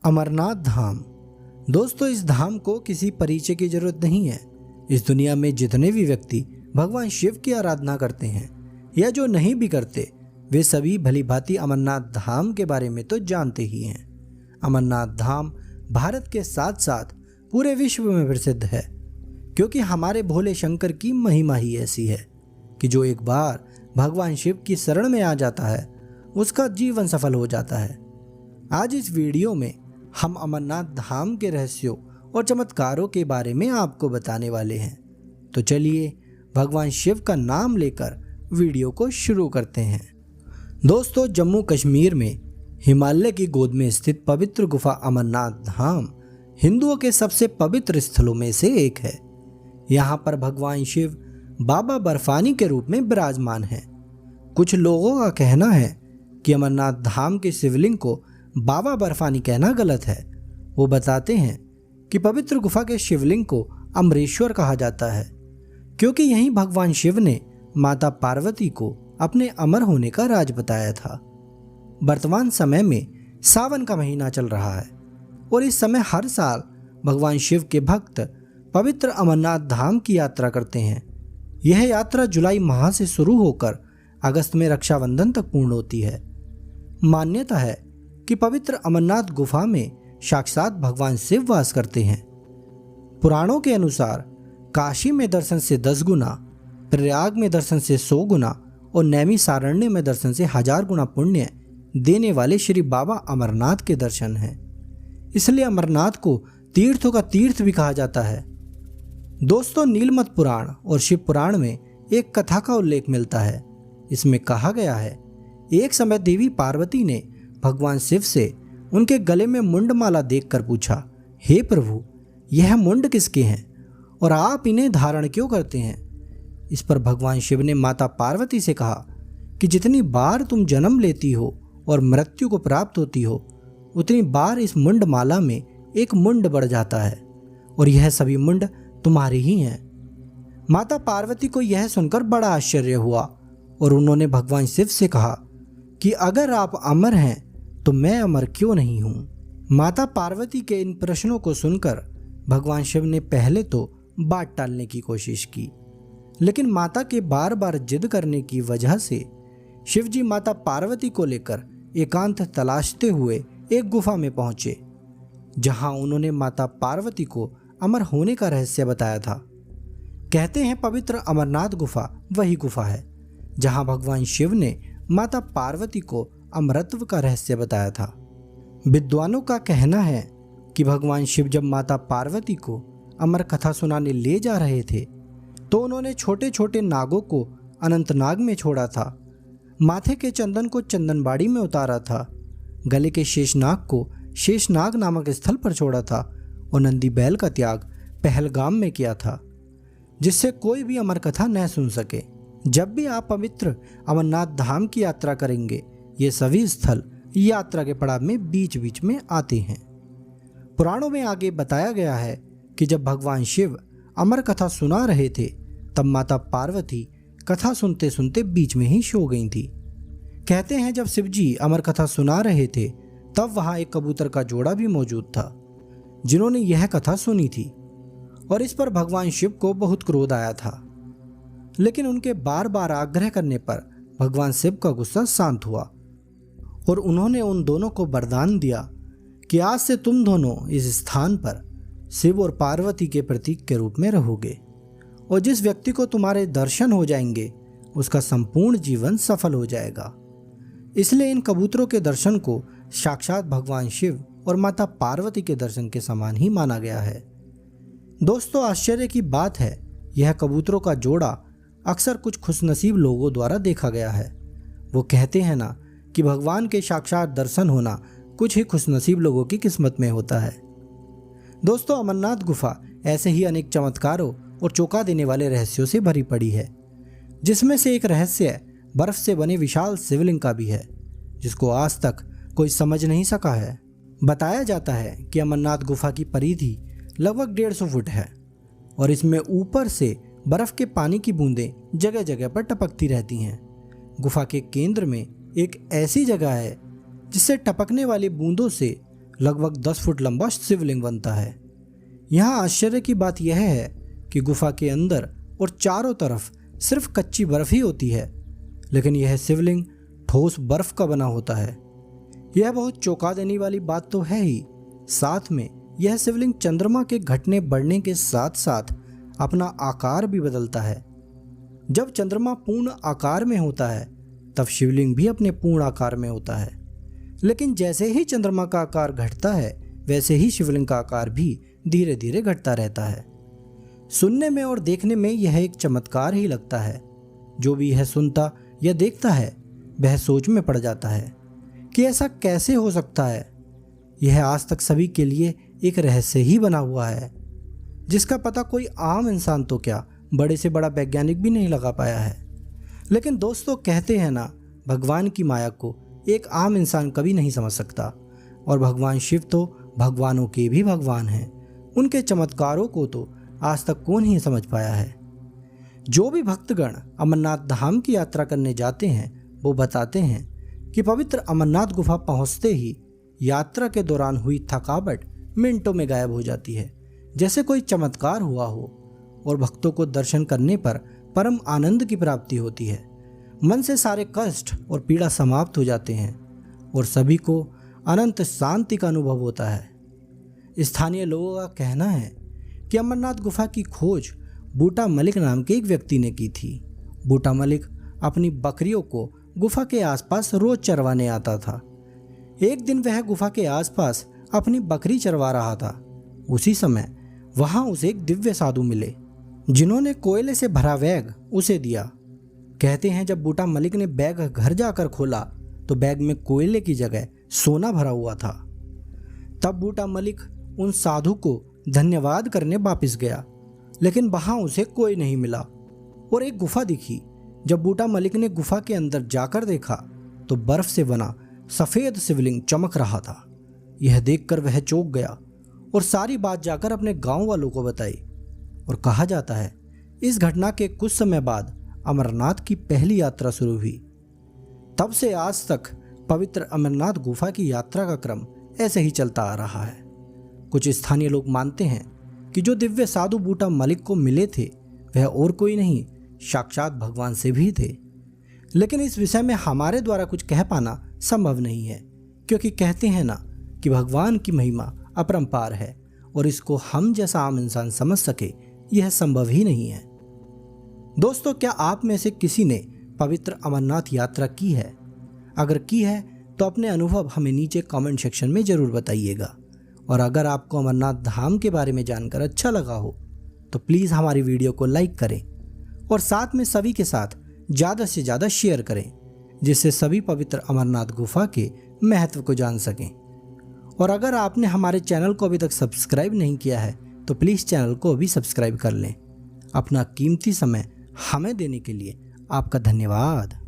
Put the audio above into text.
अमरनाथ धाम। दोस्तों, इस धाम को किसी परिचय की जरूरत नहीं है। इस दुनिया में जितने भी व्यक्ति भगवान शिव की आराधना करते हैं या जो नहीं भी करते, वे सभी भली भांति अमरनाथ धाम के बारे में तो जानते ही हैं। अमरनाथ धाम भारत के साथ साथ पूरे विश्व में प्रसिद्ध है, क्योंकि हमारे भोले शंकर की महिमा ही ऐसी है कि जो एक बार भगवान शिव की शरण में आ जाता है, उसका जीवन सफल हो जाता है। आज इस वीडियो में हम अमरनाथ धाम के रहस्यों और चमत्कारों के बारे में आपको बताने वाले हैं। तो चलिए भगवान शिव का नाम लेकर वीडियो को शुरू करते हैं। दोस्तों, जम्मू कश्मीर में हिमालय की गोद में स्थित पवित्र गुफा अमरनाथ धाम हिंदुओं के सबसे पवित्र स्थलों में से एक है। यहाँ पर भगवान शिव बाबा बर्फानी के रूप में विराजमान हैं। कुछ लोगों का कहना है कि अमरनाथ धाम के शिवलिंग को बाबा बर्फानी कहना गलत है। वो बताते हैं कि पवित्र गुफा के शिवलिंग को अमरेश्वर कहा जाता है, क्योंकि यहीं भगवान शिव ने माता पार्वती को अपने अमर होने का राज बताया था। वर्तमान समय में सावन का महीना चल रहा है और इस समय हर साल भगवान शिव के भक्त पवित्र अमरनाथ धाम की यात्रा करते हैं। यह यात्रा जुलाई माह से शुरू होकर अगस्त में रक्षाबंधन तक पूर्ण होती है। मान्यता है कि पवित्र अमरनाथ गुफा में साक्षात भगवान शिव वास करते हैं। पुराणों के अनुसार काशी में दर्शन से 10 गुना, प्रयाग में दर्शन से 100 गुना और नैमिषारण्य में दर्शन से 1000 गुना पुण्य देने वाले श्री बाबा अमरनाथ के दर्शन हैं। इसलिए अमरनाथ को तीर्थों का तीर्थ भी कहा जाता है। दोस्तों, नीलमत पुराण और शिव पुराण में एक कथा का उल्लेख मिलता है। इसमें कहा गया है, एक समय देवी पार्वती ने भगवान शिव से उनके गले में मुंडमाला देखकर पूछा, हे प्रभु, यह मुंड किसके हैं और आप इन्हें धारण क्यों करते हैं? इस पर भगवान शिव ने माता पार्वती से कहा कि जितनी बार तुम जन्म लेती हो और मृत्यु को प्राप्त होती हो, उतनी बार इस मुंडमाला में एक मुंड बढ़ जाता है और यह सभी मुंड तुम्हारे ही हैं। माता पार्वती को यह सुनकर बड़ा आश्चर्य हुआ और उन्होंने भगवान शिव से कहा कि अगर आप अमर हैं तो मैं अमर क्यों नहीं हूँ? माता पार्वती के इन प्रश्नों को सुनकर भगवान शिव ने पहले तो बात टालने की कोशिश की, लेकिन माता के बार बार जिद करने की वजह से शिवजी माता पार्वती को लेकर एकांत तलाशते हुए एक गुफा में पहुंचे, जहां उन्होंने माता पार्वती को अमर होने का रहस्य बताया था। कहते हैं पवित्र अमरनाथ गुफा वही गुफा है जहां भगवान शिव ने माता पार्वती को अमरत्व का रहस्य बताया था। विद्वानों का कहना है कि भगवान शिव जब माता पार्वती को अमर कथा सुनाने ले जा रहे थे, तो उन्होंने छोटे छोटे नागों को अनंतनाग में छोड़ा था, माथे के चंदन को चंदनबाड़ी में उतारा था, गले के शेषनाग को शेषनाग नामक स्थल पर छोड़ा था और नंदी बैल का त्याग पहलगाम में किया था, जिससे कोई भी अमर कथा न सुन सके। जब भी आप पवित्र अमरनाथ धाम की यात्रा करेंगे, ये सभी स्थल यात्रा के पड़ाव में बीच बीच में आते हैं। पुराणों में आगे बताया गया है कि जब भगवान शिव अमर कथा सुना रहे थे, तब माता पार्वती कथा सुनते सुनते बीच में ही सो गई थी। कहते हैं जब शिवजी अमर कथा सुना रहे थे, तब वहां एक कबूतर का जोड़ा भी मौजूद था, जिन्होंने यह कथा सुनी थी, और इस पर भगवान शिव को बहुत क्रोध आया था। लेकिन उनके बार बार आग्रह करने पर भगवान शिव का गुस्सा शांत हुआ और उन्होंने उन दोनों को वरदान दिया कि आज से तुम दोनों इस स्थान पर शिव और पार्वती के प्रतीक के रूप में रहोगे, और जिस व्यक्ति को तुम्हारे दर्शन हो जाएंगे उसका संपूर्ण जीवन सफल हो जाएगा। इसलिए इन कबूतरों के दर्शन को साक्षात भगवान शिव और माता पार्वती के दर्शन के समान ही माना गया है। दोस्तों, आश्चर्य की बात है, यह कबूतरों का जोड़ा अक्सर कुछ खुशनसीब लोगों द्वारा देखा गया है। वो कहते हैं ना कि भगवान के साक्षात दर्शन होना कुछ ही खुशनसीब लोगों की किस्मत में होता है। दोस्तों, अमरनाथ गुफा ऐसे ही अनेक चमत्कारों और चौंका देने वाले रहस्यों से भरी पड़ी है, जिसमें से एक रहस्य बर्फ से बने विशाल शिवलिंग का भी है, जिसको आज तक कोई समझ नहीं सका है। बताया जाता है कि अमरनाथ गुफा की परिधि लगभग 150 फुट है और इसमें ऊपर से बर्फ के पानी की बूंदें जगह जगह पर टपकती रहती हैं। गुफा के केंद्र में एक ऐसी जगह है जिससे टपकने वाली बूंदों से लगभग 10 फुट लंबा शिवलिंग बनता है। यहाँ आश्चर्य की बात यह है कि गुफा के अंदर और चारों तरफ सिर्फ कच्ची बर्फ ही होती है, लेकिन यह शिवलिंग ठोस बर्फ का बना होता है। यह बहुत चौंका देने वाली बात तो है ही, साथ में यह शिवलिंग चंद्रमा के घटने बढ़ने के साथ साथ अपना आकार भी बदलता है। जब चंद्रमा पूर्ण आकार में होता है तब शिवलिंग भी अपने पूर्ण आकार में होता है, लेकिन जैसे ही चंद्रमा का आकार घटता है वैसे ही शिवलिंग का आकार भी धीरे धीरे घटता रहता है। सुनने में और देखने में यह एक चमत्कार ही लगता है। जो भी यह सुनता या देखता है वह सोच में पड़ जाता है कि ऐसा कैसे हो सकता है। यह आज तक सभी के लिए एक रहस्य ही बना हुआ है, जिसका पता कोई आम इंसान तो क्या, बड़े से बड़ा वैज्ञानिक भी नहीं लगा पाया है। लेकिन दोस्तों, कहते हैं ना, भगवान की माया को एक आम इंसान कभी नहीं समझ सकता, और भगवान शिव तो भगवानों के भी भगवान हैं। उनके चमत्कारों को तो आज तक कौन ही समझ पाया है। जो भी भक्तगण अमरनाथ धाम की यात्रा करने जाते हैं वो बताते हैं कि पवित्र अमरनाथ गुफा पहुंचते ही यात्रा के दौरान हुई थकावट मिनटों में गायब हो जाती है, जैसे कोई चमत्कार हुआ हो, और भक्तों को दर्शन करने पर परम आनंद की प्राप्ति होती है। मन से सारे कष्ट और पीड़ा समाप्त हो जाते हैं और सभी को अनंत शांति का अनुभव होता है। स्थानीय लोगों का कहना है कि अमरनाथ गुफा की खोज बूटा मलिक नाम के एक व्यक्ति ने की थी। बूटा मलिक अपनी बकरियों को गुफा के आसपास रोज चरवाने आता था। एक दिन वह गुफा के आसपास अपनी बकरी चरवा रहा था। उसी समय वहां उसे एक दिव्य साधु मिले, जिन्होंने कोयले से भरा बैग उसे दिया। कहते हैं जब बूटा मलिक ने बैग घर जाकर खोला तो बैग में कोयले की जगह सोना भरा हुआ था। तब बूटा मलिक उन साधु को धन्यवाद करने वापस गया, लेकिन वहां उसे कोई नहीं मिला और एक गुफा दिखी। जब बूटा मलिक ने गुफा के अंदर जाकर देखा तो बर्फ से बना सफेद शिवलिंग चमक रहा था। यह देखकर वह चौंक गया और सारी बात जाकर अपने गांव वालों को बताई। और कहा जाता है इस घटना के कुछ समय बाद अमरनाथ की पहली यात्रा शुरू हुई। तब से आज तक पवित्र अमरनाथ गुफा की यात्रा का क्रम ऐसे ही चलता आ रहा है। कुछ स्थानीय लोग मानते हैं कि जो दिव्य साधु बूटा मलिक को मिले थे वह और कोई नहीं, साक्षात भगवान से भी थे। लेकिन इस विषय में हमारे द्वारा कुछ कह पाना संभव नहीं है, क्योंकि कहते हैं ना कि भगवान की महिमा अपरंपार है और इसको हम जैसा आम इंसान समझ सके यह संभव ही नहीं है। दोस्तों, क्या आप में से किसी ने पवित्र अमरनाथ यात्रा की है? अगर की है तो अपने अनुभव हमें नीचे कमेंट सेक्शन में ज़रूर बताइएगा। और अगर आपको अमरनाथ धाम के बारे में जानकर अच्छा लगा हो तो प्लीज़ हमारी वीडियो को लाइक करें और साथ में सभी के साथ ज़्यादा से ज़्यादा शेयर करें, जिससे सभी पवित्र अमरनाथ गुफा के महत्व को जान सकें। और अगर आपने हमारे चैनल को अभी तक सब्सक्राइब नहीं किया है तो प्लीज़ चैनल को अभी सब्सक्राइब कर लें। अपना कीमती समय हमें देने के लिए आपका धन्यवाद।